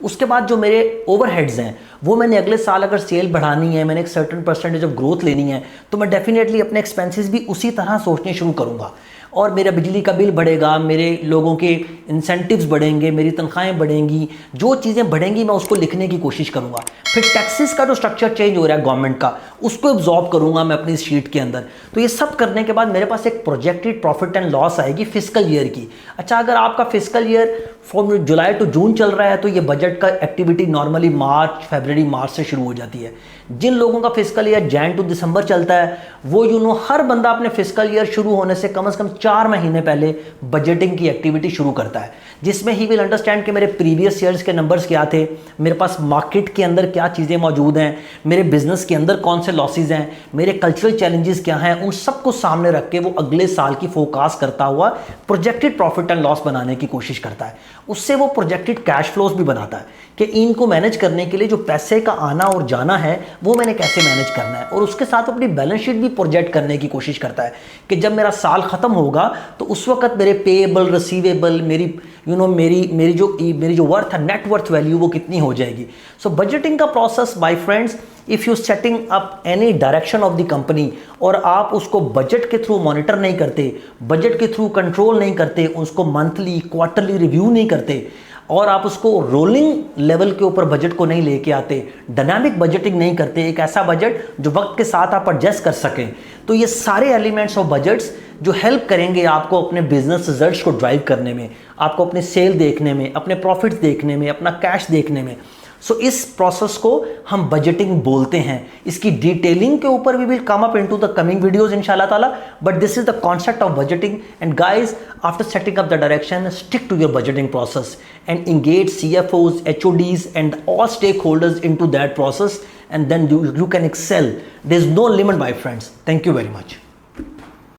उसके बाद जो मेरे ओवरहेड्स हैं वो मैंने अगले साल अगर सेल बढ़ानी है, मैंने एक सर्टेन परसेंटेज ऑफ ग्रोथ लेनी है, तो मैं डेफिनेटली अपने एक्सपेंसेस भी उसी तरह सोचने शुरू करूँगा। और मेरा बिजली का बिल बढ़ेगा, मेरे लोगों के इंसेंटिव्स बढ़ेंगे, मेरी तनख्वाहें बढ़ेंगी, जो चीज़ें बढ़ेंगी मैं उसको लिखने की कोशिश करूँगा। फिर टैक्सेस का जो स्ट्रक्चर चेंज हो रहा है गवर्नमेंट का, उसको एब्जॉर्ब करूँगा मैं अपनी शीट के अंदर। तो ये सब करने के बाद मेरे पास एक प्रोजेक्टेड प्रॉफिट एंड लॉस आएगी फिस्कल ईयर की। अच्छा, अगर आपका fiscal year from July to June चल रहा है तो ये बजट का एक्टिविटी नॉर्मली मार्च, फरवरी, मार्च से शुरू हो जाती है। जिन लोगों का फिस्कल ईयर जैन टू दिसंबर चलता है वो हर बंदा अपने फिस्कल ईयर शुरू होने से कम 4 महीने पहले बजटिंग की एक्टिविटी शुरू करता है, जिसमें ही विल अंडरस्टैंड कि मेरे प्रीवियस ईयर्स के नंबर्स क्या थे, मेरे पास मार्केट के अंदर क्या चीज़ें मौजूद हैं, मेरे बिजनेस के अंदर कौन से लॉसेज हैं, मेरे कल्चरल चैलेंजेस क्या हैं, उन सबको सामने रख के वो अगले साल की फोरकास्ट करता हुआ प्रोजेक्टेड प्रॉफिट एंड लॉस बनाने की कोशिश करता है। उससे वो प्रोजेक्टेड कैश फ्लोज भी बनाता है कि इनको मैनेज करने के लिए जो पैसे का आना और जाना है वो मैंने कैसे मैनेज करना है, और उसके साथ अपनी बैलेंस शीट भी प्रोजेक्ट करने की कोशिश करता है कि जब मेरा साल खत्म होगा तो उस वक्त मेरे पेएबल, रिसीवेबल, मेरी जो वर्थ है, नेट वर्थ वैल्यू वो कितनी हो जाएगी। सो बजटिंग का process my friends, if you setting up any direction of the company और आप उसको बजट के थ्रू मॉनिटर नहीं करते, बजट के थ्रू कंट्रोल नहीं करते, उसको मंथली, क्वार्टरली रिव्यू नहीं करते, और आप उसको रोलिंग लेवल के ऊपर बजट को नहीं लेके आते, डायनामिक बजटिंग नहीं करते, एक ऐसा बजट जो वक्त के साथ आप एडजस्ट कर सकें, तो ये सारे एलिमेंट्स ऑफ बजट्स जो हेल्प करेंगे आपको अपने बिजनेस रिजल्ट्स को ड्राइव करने में, आपको अपने सेल देखने में, अपने प्रॉफिट्स देखने में, अपना कैश देखने में। सो इस प्रोसेस को हम बजटिंग बोलते हैं। इसकी डिटेलिंग के ऊपर we will come up into the coming videos इंशाल्लाह ताला, but this is the concept of budgeting. And guys, after setting up the direction, stick to your budgeting process and engage CFOs, HODs and all stakeholders into that process, and then you can excel. There's no limit, my friends. Thank you very much.